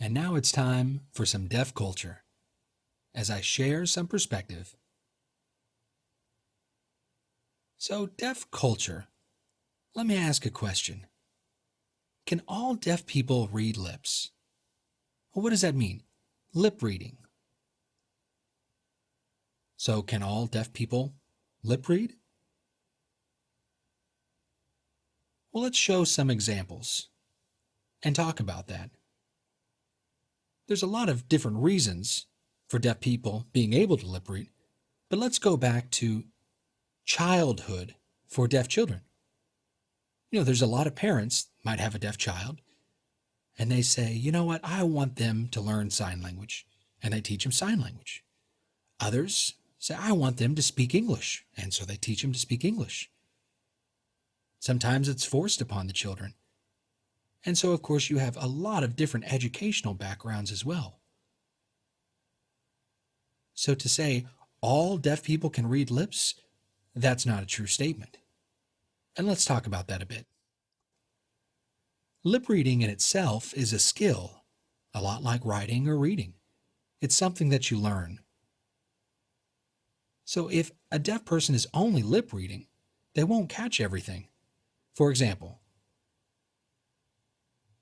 And now it's time for some deaf culture as I share some perspective. So, deaf culture, let me ask a question. Can all deaf people read lips? Well, what does that mean? Lip reading. So, can all deaf people lip read? Well, let's show some examples and talk about that. There's a lot of different reasons for deaf people being able to lip read, but let's go back to childhood for deaf children. There's a lot of parents might have a deaf child, and they say, you know what, I want them to learn sign language, and they teach them sign language. Others say, I want them to speak English, and so they teach them to speak English. Sometimes it's forced upon the children. And so, of course, you have a lot of different educational backgrounds as well. So to say all deaf people can read lips, that's not a true statement. And let's talk about that a bit. Lip reading in itself is a skill, a lot like writing or reading. It's something that you learn. So if a deaf person is only lip reading, they won't catch everything. For example,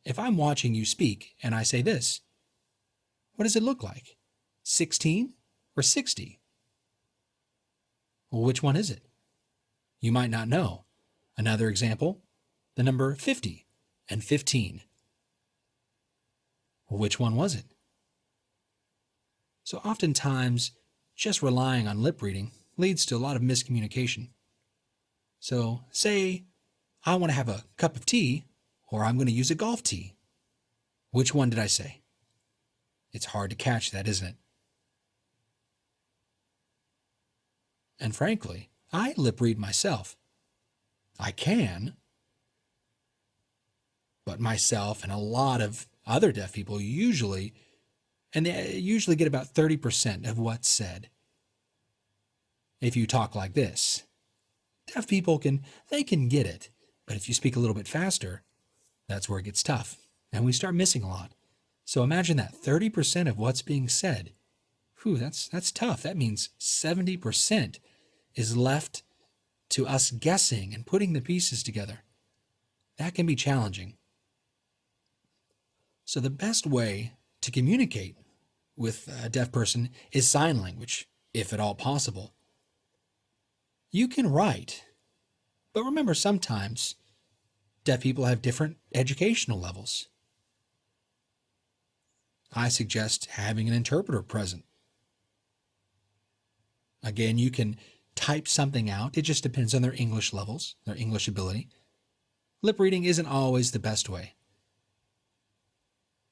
if I'm watching you speak and I say this, what does it look like? 16 or 60? Well, which one is it? You might not know. Another example, the number 50 and 15. Well, which one was it? So oftentimes, just relying on lip reading leads to a lot of miscommunication. So say I want to have a cup of tea, or I'm going to use a golf tee. Which one did I say? It's hard to catch that, isn't it? And frankly, I lip read myself. I can, but myself and a lot of other deaf people they usually get about 30% of what's said. If you talk like this, deaf people can get it, but if you speak a little bit faster, that's where it gets tough, and we start missing a lot. So imagine that 30% of what's being said. Whew, that's tough. That means 70% is left to us guessing and putting the pieces together. That can be challenging. So the best way to communicate with a deaf person is sign language, if at all possible. You can write, but remember sometimes deaf people have different educational levels. I suggest having an interpreter present. Again, you can type something out. It just depends on their English levels, their English ability. Lip reading isn't always the best way.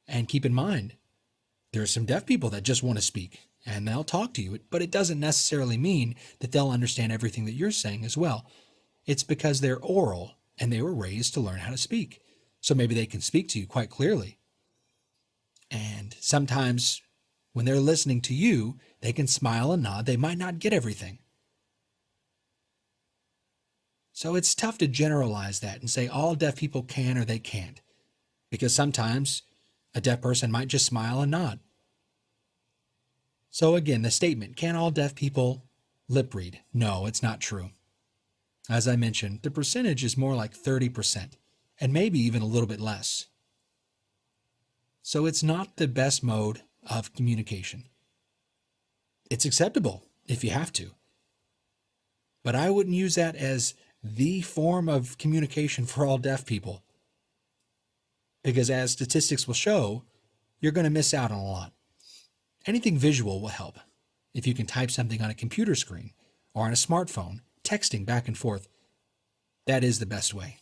And keep in mind, there are some deaf people that just want to speak, and they'll talk to you, but it doesn't necessarily mean that they'll understand everything that you're saying as well. It's because they're oral, and they were raised to learn how to speak. So maybe they can speak to you quite clearly. And sometimes when they're listening to you, they can smile and nod. They might not get everything. So it's tough to generalize that and say all deaf people can or they can't. Because sometimes a deaf person might just smile and nod. So again, the statement, can all deaf people lip read? No, it's not true. As I mentioned, the percentage is more like 30%, and maybe even a little bit less. So it's not the best mode of communication. It's acceptable if you have to. But I wouldn't use that as the form of communication for all deaf people. Because as statistics will show, you're going to miss out on a lot. Anything visual will help. If you can type something on a computer screen or on a smartphone, texting back and forth, that is the best way.